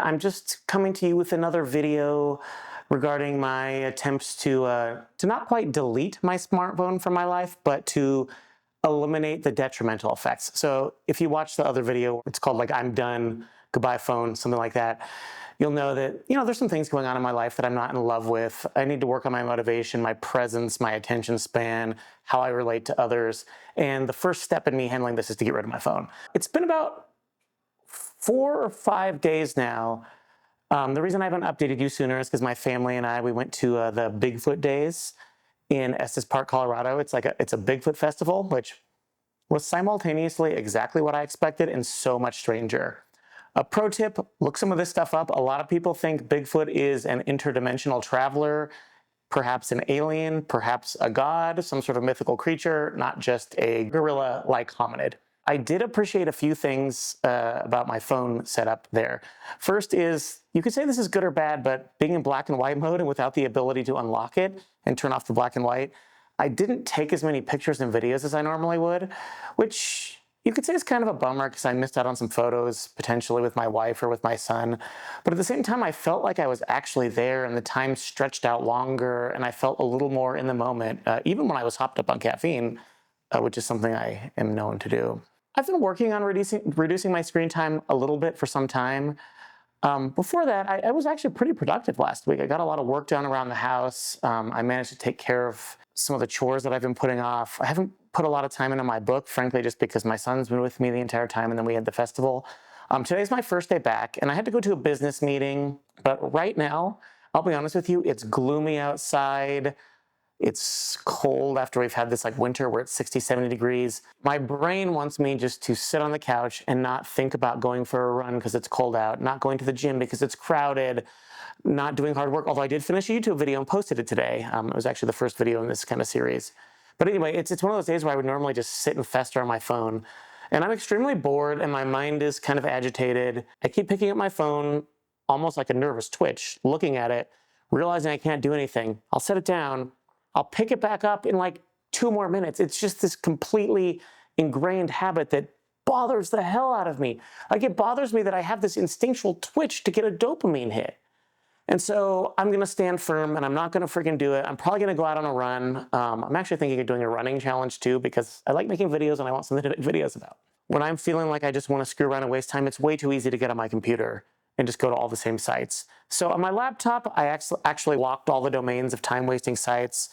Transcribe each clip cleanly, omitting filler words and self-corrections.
I'm just coming to you with another video regarding my attempts to not quite delete my smartphone from my life, but to eliminate the detrimental effects. So if you watch the other video, it's called like I'm done, goodbye phone, something like that. You'll know that, there's some things going on in my life that I'm not in love with. I need to work on my motivation, my presence, my attention span, how I relate to others. And the first step in me handling this is to get rid of my phone. It's been about 4 or 5 days now. The reason I haven't updated you sooner is because my family and we went to the Bigfoot Days in Estes Park, Colorado. It's a Bigfoot festival, which was simultaneously exactly what I expected and so much stranger. A pro tip, look some of this stuff up. A lot of people think Bigfoot is an interdimensional traveler, perhaps an alien, perhaps a god, some sort of mythical creature, not just a gorilla-like hominid. I did appreciate a few things about my phone setup there. First is, you could say this is good or bad, but being in black and white mode and without the ability to unlock it and turn off the black and white, I didn't take as many pictures and videos as I normally would, which you could say is kind of a bummer because I missed out on some photos potentially with my wife or with my son. But at the same time, I felt like I was actually there and the time stretched out longer and I felt a little more in the moment, even when I was hopped up on caffeine, which is something I am known to do. I've been working on reducing my screen time a little bit for some time. Before that, I was actually pretty productive last week. I got a lot of work done around the house. I managed to take care of some of the chores that I've been putting off. I haven't put a lot of time into my book, frankly, just because my son's been with me the entire time and then we had the festival. Today's my first day back and I had to go to a business meeting, but right now, I'll be honest with you, it's gloomy outside. It's cold after we've had this winter where it's 60, 70 degrees. My brain wants me just to sit on the couch and not think about going for a run because it's cold out, not going to the gym because it's crowded, not doing hard work, although I did finish a YouTube video and posted it today. It was actually the first video in this kind of series. But anyway, it's one of those days where I would normally just sit and fester on my phone. And I'm extremely bored and my mind is kind of agitated. I keep picking up my phone, almost like a nervous twitch, looking at it, realizing I can't do anything. I'll set it down. I'll pick it back up in 2 more minutes. It's just this completely ingrained habit that bothers the hell out of me. It bothers me that I have this instinctual twitch to get a dopamine hit. And so I'm gonna stand firm and I'm not gonna freaking do it. I'm probably gonna go out on a run. I'm actually thinking of doing a running challenge too because I like making videos and I want something to make videos about. When I'm feeling like I just wanna screw around and waste time, it's way too easy to get on my computer and just go to all the same sites. So on my laptop, I actually locked all the domains of time-wasting sites.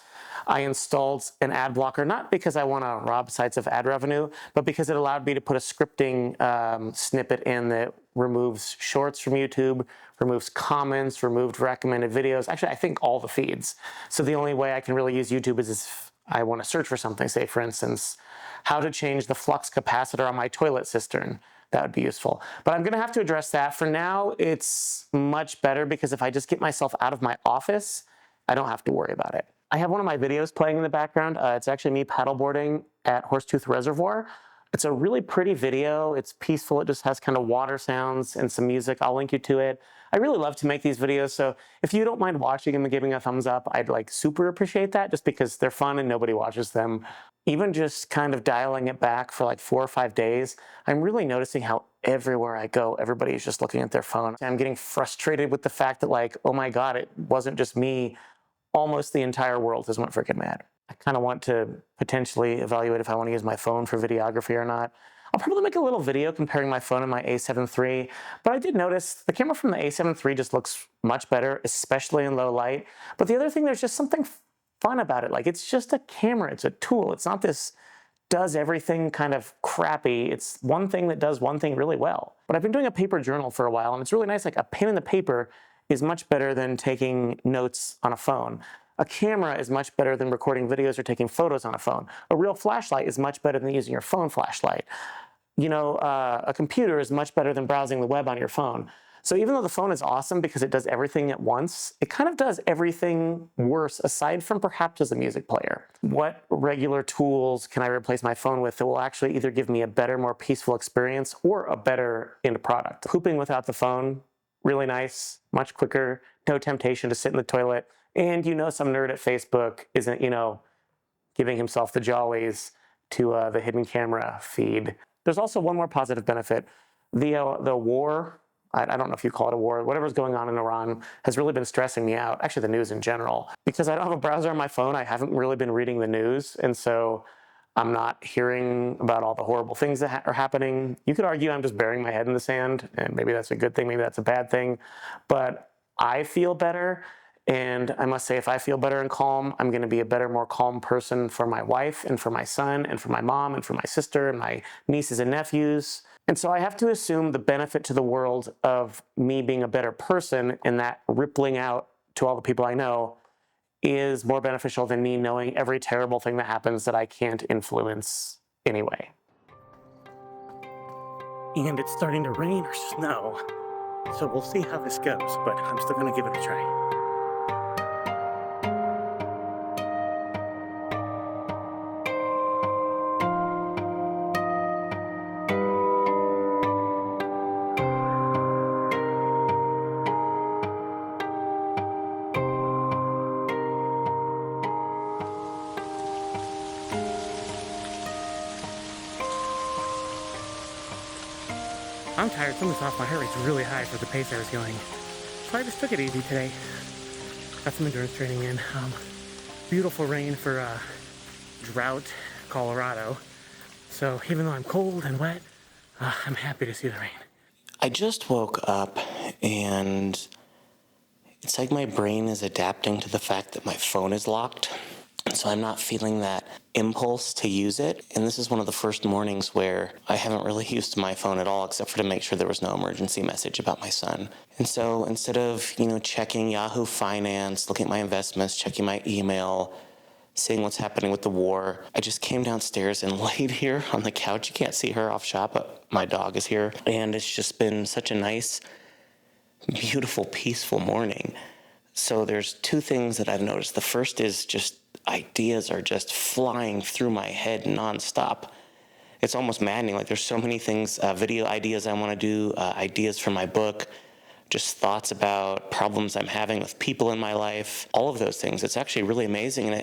I installed an ad blocker, not because I want to rob sites of ad revenue, but because it allowed me to put a scripting snippet in that removes shorts from YouTube, removes comments, removed recommended videos. Actually, I think all the feeds. So the only way I can really use YouTube is if I want to search for something, say for instance, how to change the flux capacitor on my toilet cistern. That would be useful. But I'm gonna have to address that. For now, it's much better because if I just get myself out of my office, I don't have to worry about it. I have one of my videos playing in the background. It's actually me paddleboarding at Horsetooth Reservoir. It's a really pretty video. It's peaceful. It just has kind of water sounds and some music. I'll link you to it. I really love to make these videos, so if you don't mind watching them and giving a thumbs up, I'd super appreciate that just because they're fun and nobody watches them. Even just kind of dialing it back for 4 or 5 days, I'm really noticing how everywhere I go, everybody is just looking at their phone. I'm getting frustrated with the fact that oh my God, it wasn't just me. Almost the entire world has went freaking mad. I kind of want to potentially evaluate if I want to use my phone for videography or not. I'll probably make a little video comparing my phone and my A7 III, but I did notice the camera from the A7 III just looks much better, especially in low light. But the other thing, there's just something fun about it. It's just a camera, it's a tool. It's not this does everything kind of crappy. It's one thing that does one thing really well. But I've been doing a paper journal for a while, and it's really nice. A pen and the paper is much better than taking notes on a phone. A camera is much better than recording videos or taking photos on a phone. A real flashlight is much better than using your phone flashlight. A computer is much better than browsing the web on your phone. So even though the phone is awesome because it does everything at once, it kind of does everything worse aside from perhaps as a music player. What regular tools can I replace my phone with that will actually either give me a better, more peaceful experience or a better end product? Pooping without the phone, really nice, much quicker, no temptation to sit in the toilet. And some nerd at Facebook isn't, giving himself the jollies to the hidden camera feed. There's also one more positive benefit. The war I don't know if you call it a war, whatever's going on in Iran has really been stressing me out, actually the news in general. Because I don't have a browser on my phone, I haven't really been reading the news, and so I'm not hearing about all the horrible things that are happening. You could argue I'm just burying my head in the sand, and maybe that's a good thing, maybe that's a bad thing, but I feel better. And I must say, if I feel better and calm, I'm going to be a better, more calm person for my wife and for my son and for my mom and for my sister and my nieces and nephews. And so I have to assume the benefit to the world of me being a better person and that rippling out to all the people I know is more beneficial than me knowing every terrible thing that happens that I can't influence anyway. And it's starting to rain or snow, so we'll see how this goes, but I'm still going to give it a try. I'm tired, something's off, my heart rate's really high for the pace I was going. So I just took it easy today. Got some endurance training in. Beautiful rain for drought, Colorado. So even though I'm cold and wet, I'm happy to see the rain. I just woke up and it's like my brain is adapting to the fact that my phone is locked. So I'm not feeling that impulse to use it. And this is one of the first mornings where I haven't really used my phone at all, except for to make sure there was no emergency message about my son. And so instead of, checking Yahoo Finance, looking at my investments, checking my email, seeing what's happening with the war, I just came downstairs and laid here on the couch. You can't see her off shot, but my dog is here. And it's just been such a nice, beautiful, peaceful morning. So there's two things that I've noticed. The first is just ideas are just flying through my head nonstop. It's almost maddening. Like there's so many things, video ideas I want to do, ideas for my book, just thoughts about problems I'm having with people in my life, all of those things. It's actually really amazing. And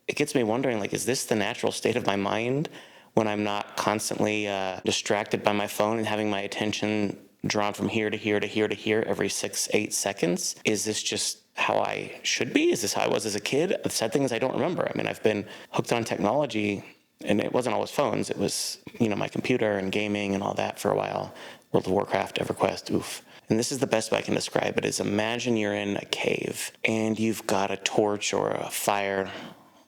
it gets me wondering, is this the natural state of my mind when I'm not constantly distracted by my phone and having my attention drawn from here to here to here to here every 6-8 seconds? Is this just how I should be? Is this how I was as a kid? The sad thing is I don't remember. I've been hooked on technology, and it wasn't always phones. It was, my computer and gaming and all that for a while. World of Warcraft, EverQuest, oof. And this is the best way I can describe it, is imagine you're in a cave and you've got a torch or a fire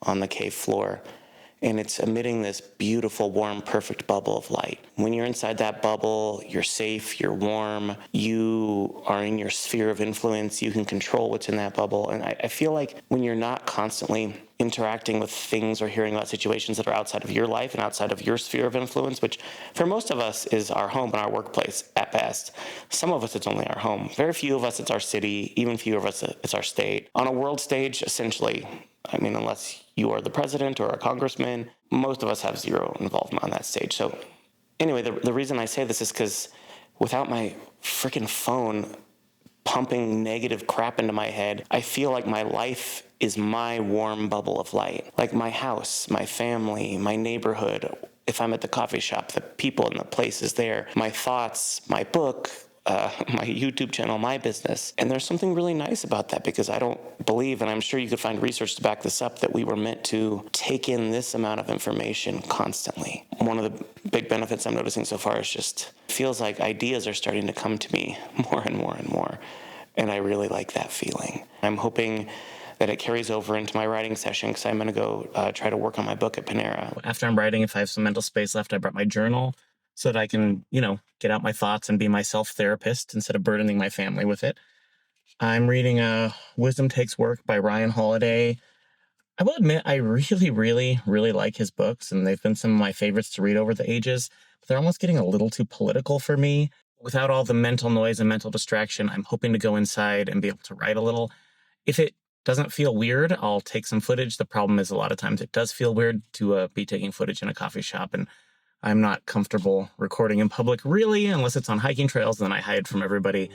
on the cave floor, and it's emitting this beautiful, warm, perfect bubble of light. When you're inside that bubble, you're safe, you're warm, you are in your sphere of influence, you can control what's in that bubble. And I feel like when you're not constantly interacting with things or hearing about situations that are outside of your life and outside of your sphere of influence, which for most of us is our home and our workplace at best. Some of us, it's only our home. Very few of us, it's our city. Even fewer of us, it's our state. On a world stage, essentially, unless you are the president or a congressman, most of us have zero involvement on that stage. So anyway, the reason I say this is because without my freaking phone pumping negative crap into my head, I feel like my life is my warm bubble of light. Like my house, my family, my neighborhood, if I'm at the coffee shop, the people and the places there, my thoughts, my book, my YouTube channel, my business. And there's something really nice about that, because I don't believe, and I'm sure you could find research to back this up, that we were meant to take in this amount of information constantly. One of the big benefits I'm noticing so far is just, it feels like ideas are starting to come to me more and more and more. And I really like that feeling. I'm hoping that it carries over into my writing session, because I'm going to go try to work on my book at Panera. After I'm writing, if I have some mental space left, I brought my journal so that I can, get out my thoughts and be my self-therapist instead of burdening my family with it. I'm reading Wisdom Takes Work by Ryan Holiday. I will admit I really, really, really like his books, and they've been some of my favorites to read over the ages, but they're almost getting a little too political for me. Without all the mental noise and mental distraction, I'm hoping to go inside and be able to write a little. If it doesn't feel weird, I'll take some footage. The problem is a lot of times it does feel weird to be taking footage in a coffee shop, and I'm not comfortable recording in public, really, unless it's on hiking trails, then I hide from everybody.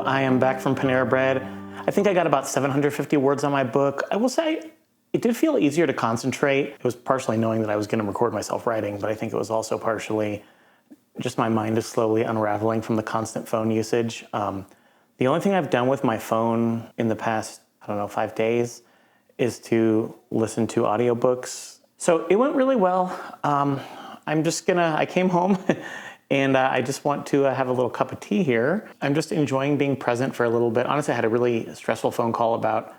I am back from Panera Bread. I think I got about 750 words on my book. I will say it did feel easier to concentrate. It was partially knowing that I was going to record myself writing, but I think it was also partially just my mind is slowly unraveling from the constant phone usage. The only thing I've done with my phone in the past, 5 days is to listen to audiobooks. So it went really well. I came home and I just want to have a little cup of tea here. I'm just enjoying being present for a little bit. Honestly, I had a really stressful phone call about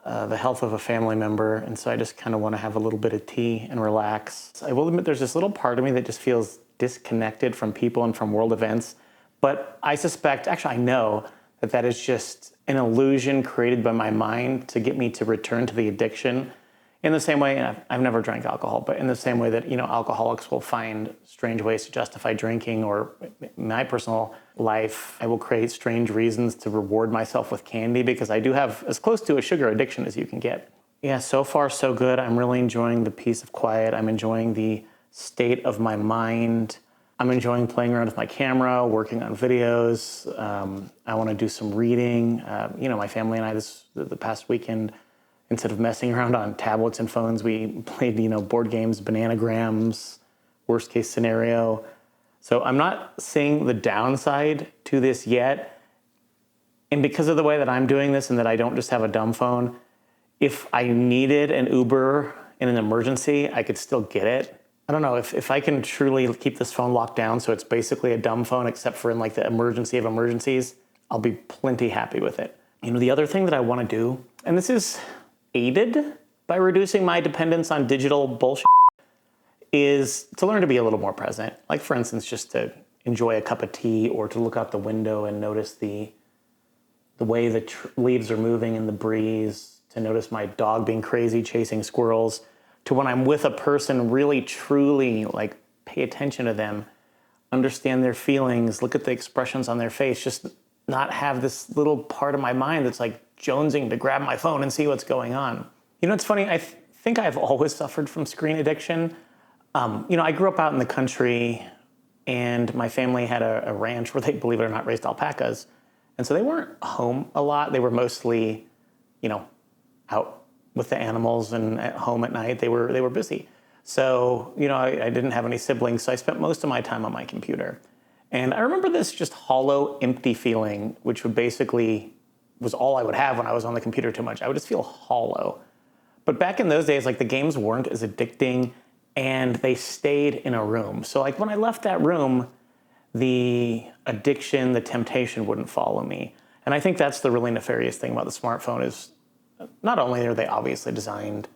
the health of a family member, and so I just kind of want to have a little bit of tea and relax. I will admit there's this little part of me that just feels disconnected from people and from world events, but I suspect, actually I know, that is just an illusion created by my mind to get me to return to the addiction. In the same way, and I've never drank alcohol, but in the same way that, alcoholics will find strange ways to justify drinking, or in my personal life, I will create strange reasons to reward myself with candy because I do have as close to a sugar addiction as you can get. Yeah, so far so good. I'm really enjoying the peace of quiet. I'm enjoying the state of my mind. I'm enjoying playing around with my camera, working on videos. I want to do some reading. My family and I, the past weekend, instead of messing around on tablets and phones, we played, board games, bananagrams, worst case scenario. So I'm not seeing the downside to this yet. And because of the way that I'm doing this and that I don't just have a dumb phone, if I needed an Uber in an emergency, I could still get it. I don't know, if I can truly keep this phone locked down so it's basically a dumb phone except for in like the emergency of emergencies, I'll be plenty happy with it. The other thing that I want to do, and this is aided by reducing my dependence on digital bullshit, is to learn to be a little more present. Like, for instance, just to enjoy a cup of tea or to look out the window and notice the way the leaves are moving in the breeze, to notice my dog being crazy chasing squirrels, to when I'm with a person really truly pay attention to them, understand their feelings, look at the expressions on their face, just not have this little part of my mind that's jonesing to grab my phone and see what's going on. It's funny, I think I've always suffered from screen addiction. I grew up out in the country and my family had a ranch where they, believe it or not, raised alpacas. And so they weren't home a lot. They were mostly, out with the animals and at home at night. They were busy. So, I didn't have any siblings, so I spent most of my time on my computer. And I remember this just hollow, empty feeling, which was all I would have when I was on the computer too much. I would just feel hollow. But back in those days, the games weren't as addicting and they stayed in a room. So when I left that room, the addiction, the temptation wouldn't follow me. And I think that's the really nefarious thing about the smartphone is not only are they obviously designed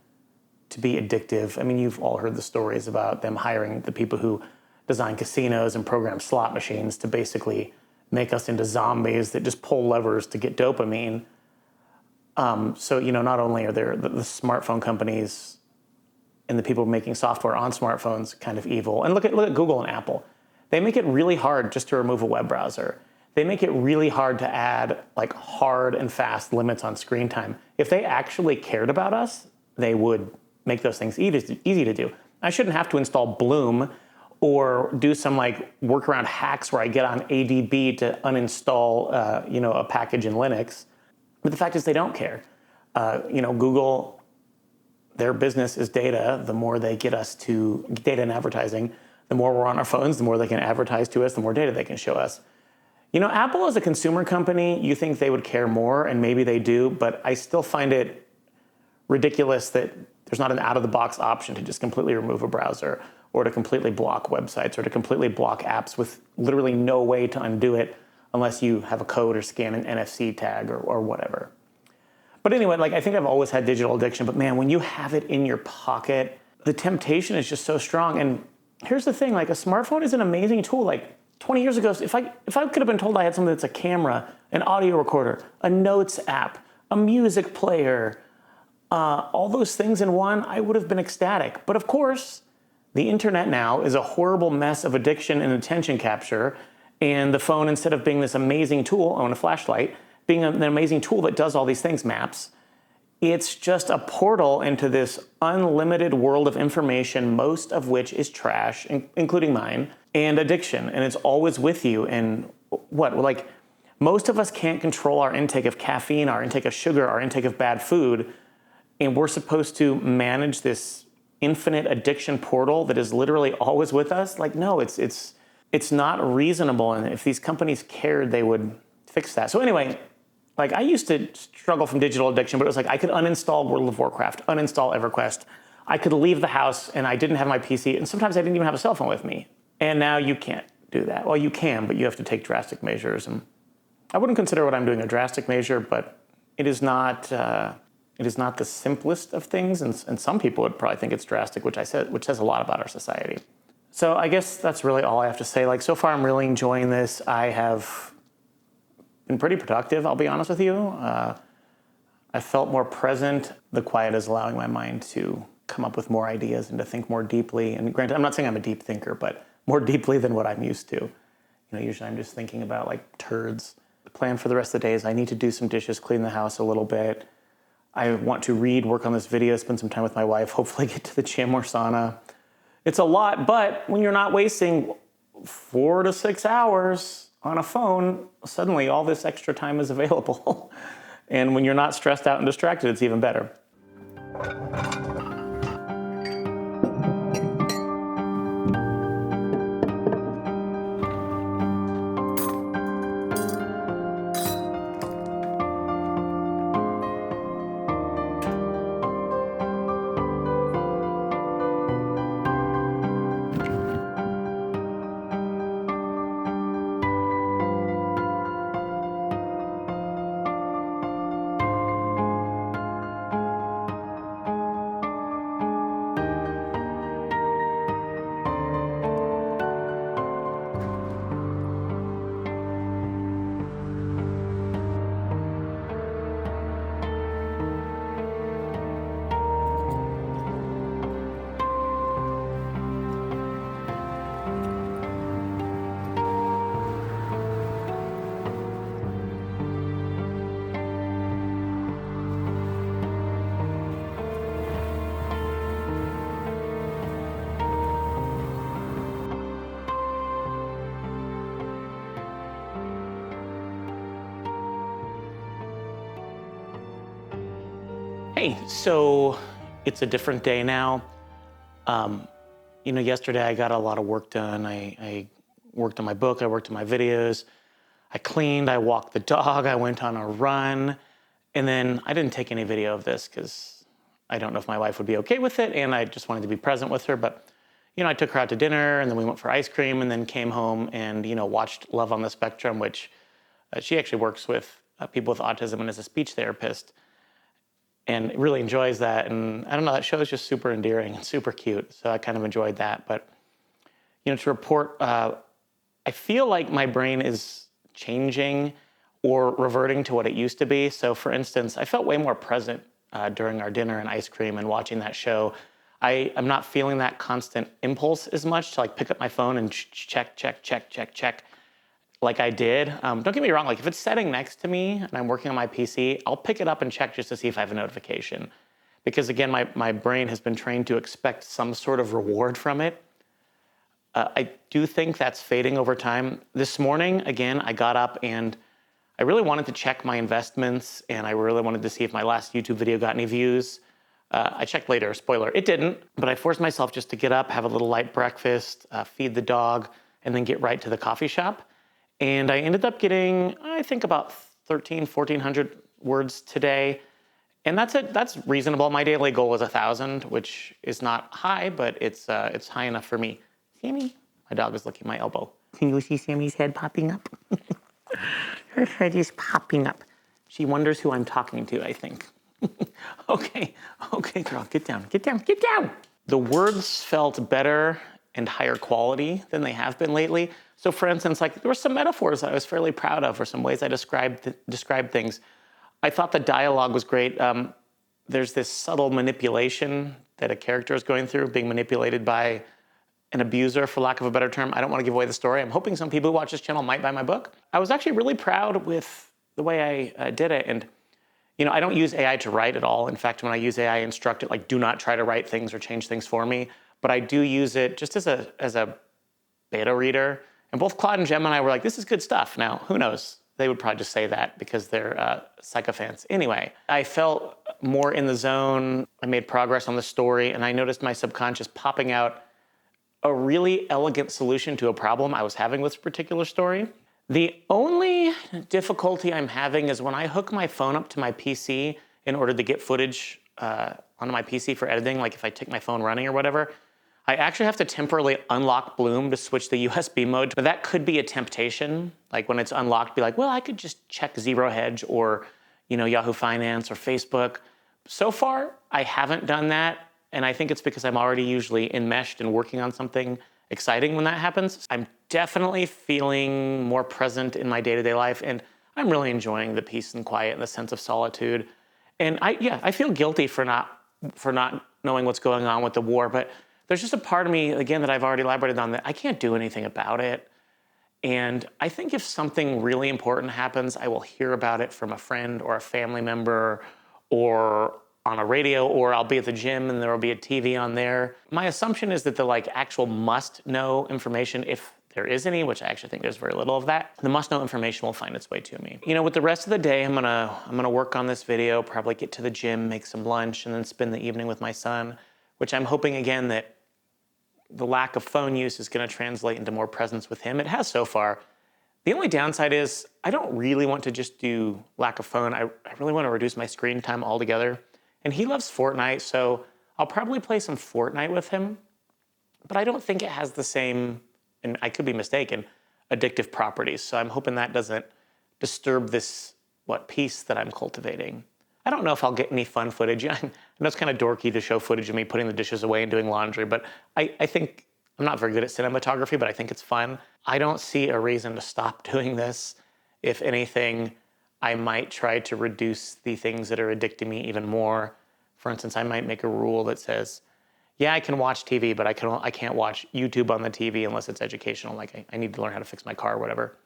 to be addictive. I mean, you've all heard the stories about them hiring the people who design casinos and program slot machines to basically make us into zombies that just pull levers to get dopamine. So, not only are there the smartphone companies and the people making software on smartphones kind of evil. And look at Google and Apple. They make it really hard just to remove a web browser. They make it really hard to add hard and fast limits on screen time. If they actually cared about us, they would make those things easy to do. I shouldn't have to install Bloom or do some workaround hacks where I get on ADB to uninstall a package in Linux. But the fact is they don't care. Google, their business is data. The more they get us to data and advertising, the more we're on our phones, the more they can advertise to us, the more data they can show us. Apple as a consumer company, you think they would care more, and maybe they do, but I still find it ridiculous that there's not an out-of-the-box option to just completely remove a browser or to completely block websites or to completely block apps with literally no way to undo it unless you have a code or scan an NFC tag or whatever. But anyway, I think I've always had digital addiction, but man, when you have it in your pocket, the temptation is just so strong. And here's the thing, a smartphone is an amazing tool. 20 years ago, if I could have been told I had something that's a camera, an audio recorder, a notes app, a music player, all those things in one, I would have been ecstatic. But of course, the internet now is a horrible mess of addiction and attention capture. And the phone, instead of being this amazing tool, on a flashlight, being an amazing tool that does all these things, maps, it's just a portal into this unlimited world of information, most of which is trash, including mine, and addiction. And it's always with you. And Most of us can't control our intake of caffeine, our intake of sugar, our intake of bad food, and we're supposed to manage this infinite addiction portal that is literally always with us. Like, no, it's not reasonable, and if these companies cared, they would fix that. So anyway, like, I used to struggle from digital addiction, but it was like I could uninstall World of Warcraft, uninstall EverQuest. I could leave the house and I didn't have my PC, and sometimes I didn't even have a cell phone with me. And now you can't do that. Well, you can, but you have to take drastic measures. And I wouldn't consider what I'm doing a drastic measure, but it is not the simplest of things, and some people would probably think it's drastic, which says a lot about our society. So I guess that's really all I have to say. Like, so far I'm really enjoying this. I have been pretty productive, I'll be honest with you. I felt more present. The quiet is allowing my mind to come up with more ideas and to think more deeply. And granted, I'm not saying I'm a deep thinker, but more deeply than what I'm used to. Usually I'm just thinking about like turds. The plan for the rest of the day is I need to do some dishes, clean the house a little bit. I want to read, work on this video, spend some time with my wife, hopefully get to the gym or sauna. It's a lot, but when you're not wasting 4 to 6 hours on a phone, suddenly all this extra time is available. And when you're not stressed out and distracted, it's even better. Hey, so it's a different day now. Yesterday I got a lot of work done. I worked on my book, I worked on my videos, I cleaned, I walked the dog, I went on a run, and then I didn't take any video of this because I don't know if my wife would be okay with it, and I just wanted to be present with her. But I took her out to dinner, and then we went for ice cream, and then came home and watched Love on the Spectrum, which she actually works with people with autism and is a speech therapist, and really enjoys that. And I don't know, that show is just super endearing and super cute, so I kind of enjoyed that. But to report, I feel like my brain is changing or reverting to what it used to be. So for instance, I felt way more present during our dinner and ice cream and watching that show. I'm not feeling that constant impulse as much to like pick up my phone and check like I did. Don't get me wrong, like if it's sitting next to me and I'm working on my PC, I'll pick it up and check just to see if I have a notification. Because again, my brain has been trained to expect some sort of reward from it. I do think that's fading over time. This morning, again, I got up and I really wanted to check my investments, and I really wanted to see if my last YouTube video got any views. I checked later, spoiler, it didn't, but I forced myself just to get up, have a little light breakfast, feed the dog, and then get right to the coffee shop. And I ended up getting, I think, about 1,400 words today. And that's it. That's reasonable. My daily goal is 1,000, which is not high, but it's high enough for me. Sammy, my dog is licking my elbow. Can you see Sammy's head popping up? Her head is popping up. She wonders who I'm talking to, I think. Okay, girl, get down. The words felt better and higher quality than they have been lately. So for instance, like there were some metaphors that I was fairly proud of, or some ways I described things. I thought the dialogue was great. There's this subtle manipulation that a character is going through, being manipulated by an abuser, for lack of a better term. I don't want to give away the story. I'm hoping some people who watch this channel might buy my book. I was actually really proud with the way I did it. And I don't use AI to write at all. In fact, when I use AI, I instruct it, like, do not try to write things or change things for me. But I do use it just as a beta reader. And both Claude and Gemini were like, this is good stuff. Now, who knows? They would probably just say that because they're sycophants. Anyway, I felt more in the zone. I made progress on the story, and I noticed my subconscious popping out a really elegant solution to a problem I was having with this particular story. The only difficulty I'm having is when I hook my phone up to my PC in order to get footage onto my PC for editing, like if I take my phone running or whatever, I actually have to temporarily unlock Bloom to switch the USB mode. But that could be a temptation. Like when it's unlocked, be like, well, I could just check Zero Hedge or Yahoo Finance or Facebook. So far, I haven't done that. And I think it's because I'm already usually enmeshed and working on something exciting when that happens. I'm definitely feeling more present in my day-to-day life, and I'm really enjoying the peace and quiet and the sense of solitude. And I feel guilty for not knowing what's going on with the war, but there's just a part of me, again, that I've already elaborated on, that I can't do anything about it. And I think if something really important happens, I will hear about it from a friend or a family member or on a radio, or I'll be at the gym and there will be a TV on there. My assumption is that the actual must-know information, if there is any, which I actually think there's very little of that, the must-know information will find its way to me. With the rest of the day, I'm gonna work on this video, probably get to the gym, make some lunch, and then spend the evening with my son, which I'm hoping, again, that the lack of phone use is gonna translate into more presence with him. It has so far. The only downside is I don't really want to just do lack of phone. I really want to reduce my screen time altogether. And he loves Fortnite, so I'll probably play some Fortnite with him, but I don't think it has the same, and I could be mistaken, addictive properties. So I'm hoping that doesn't disturb this, peace that I'm cultivating. I don't know if I'll get any fun footage. I know it's kind of dorky to show footage of me putting the dishes away and doing laundry, but I think, I'm not very good at cinematography, but I think it's fun. I don't see a reason to stop doing this. If anything, I might try to reduce the things that are addicting me even more. For instance, I might make a rule that says, yeah, I can watch TV, but I can't watch YouTube on the TV unless it's educational, like I need to learn how to fix my car or whatever.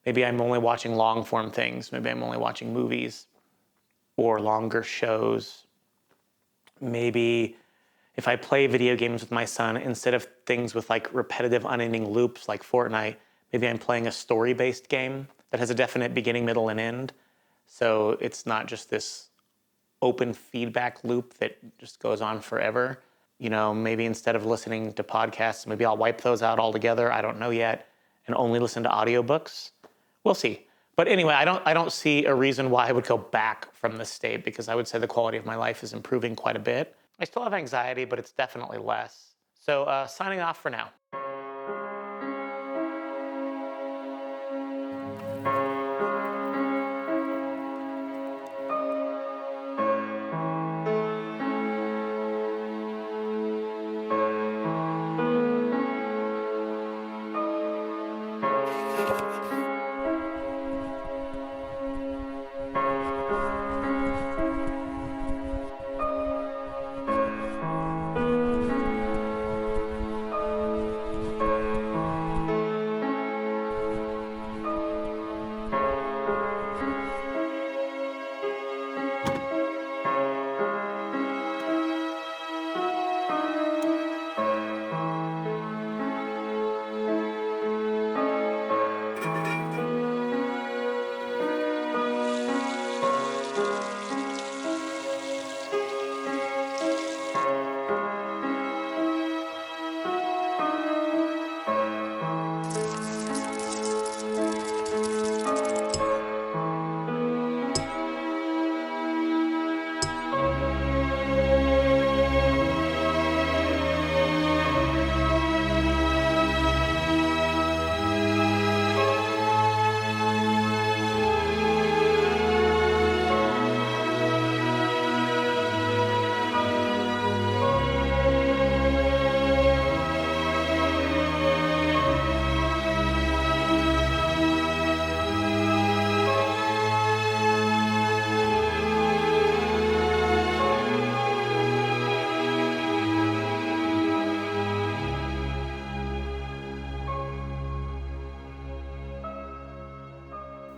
Maybe I'm only watching long form things. Maybe I'm only watching movies or longer shows. Maybe if I play video games with my son, instead of things with repetitive unending loops like Fortnite, maybe I'm playing a story-based game that has a definite beginning, middle, and end. So it's not just this open feedback loop that just goes on forever. Maybe instead of listening to podcasts, maybe I'll wipe those out altogether. I don't know yet, and only listen to audiobooks. We'll see. But anyway, I don't see a reason why I would go back from this state, because I would say the quality of my life is improving quite a bit. I still have anxiety, but it's definitely less. So signing off for now.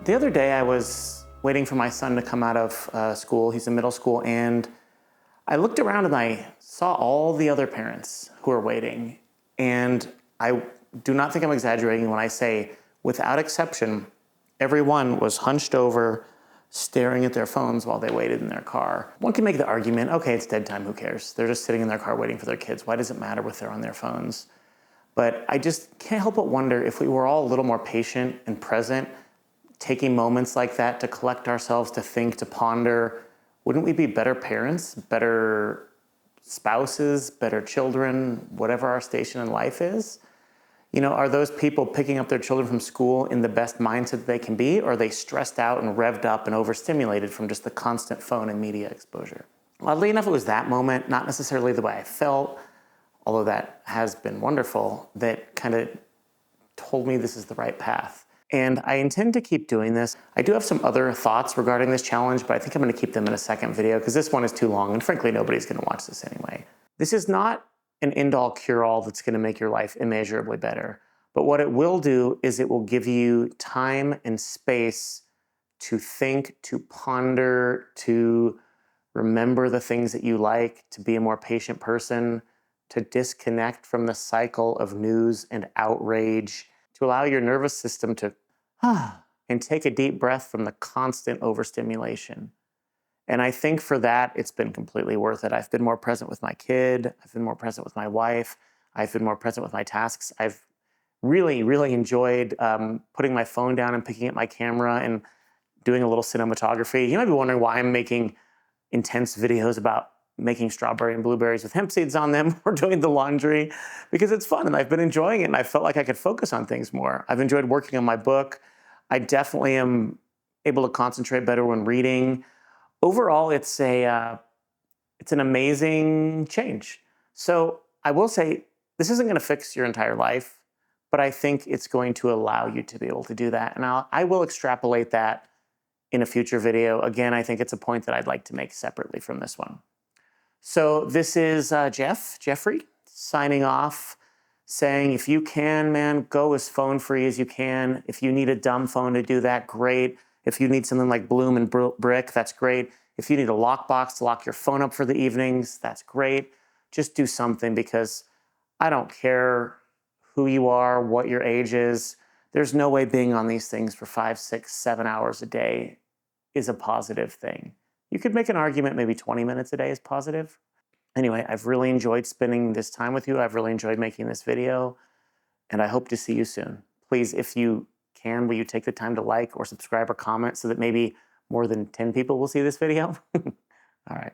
The other day I was waiting for my son to come out of school. He's in middle school, and I looked around and I saw all the other parents who are waiting. And I do not think I'm exaggerating when I say, without exception, Everyone was hunched over, staring at their phones while they waited in their car. One can make the argument, okay, it's dead time, who cares? They're just sitting in their car waiting for their kids. Why does it matter if they're on their phones? But I just can't help but wonder if we were all a little more patient and present, taking moments like that to collect ourselves, to think, to ponder, wouldn't we be better parents, better spouses, better children, whatever our station in life is? You know, are those people picking up their children from school in the best mindset that they can be, or are they stressed out and revved up and overstimulated from just the constant phone and media exposure? Oddly enough, it was that moment, not necessarily the way I felt, although that has been wonderful, that kind of told me this is the right path. And I intend to keep doing this. I do have some other thoughts regarding this challenge, but I think I'm going to keep them in a second video because this one is too long, and frankly, nobody's going to watch this anyway. This is not an end-all cure-all that's going to make your life immeasurably better. But what it will do is it will give you time and space to think, to ponder, to remember the things that you like, to be a more patient person, to disconnect from the cycle of news and outrage, to allow your nervous system to and take a deep breath from the constant overstimulation. And I think for that, it's been completely worth it. I've been more present with my kid. I've been more present with my wife. I've been more present with my tasks. I've really, really enjoyed putting my phone down and picking up my camera and doing a little cinematography. You might be wondering why I'm making intense videos about making strawberry and blueberries with hemp seeds on them or doing the laundry, because it's fun and I've been enjoying it and I felt like I could focus on things more. I've enjoyed working on my book. I definitely am able to concentrate better when reading. Overall, it's an amazing change. So I will say, this isn't going to fix your entire life, but I think it's going to allow you to be able to do that. And I will extrapolate that in a future video. Again, I think it's a point that I'd like to make separately from this one. So this is Jeffrey, signing off, saying if you can, man, go as phone-free as you can. If you need a dumb phone to do that, great. If you need something like Bloom and Brick, that's great. If you need a lockbox to lock your phone up for the evenings, that's great. Just do something, because I don't care who you are, what your age is. There's no way being on these things for 5, 6, 7 hours a day is a positive thing. You could make an argument maybe 20 minutes a day is positive. Anyway, I've really enjoyed spending this time with you. I've really enjoyed making this video, and I hope to see you soon. Please, if you can, will you take the time to like or subscribe or comment so that maybe more than 10 people will see this video? All right.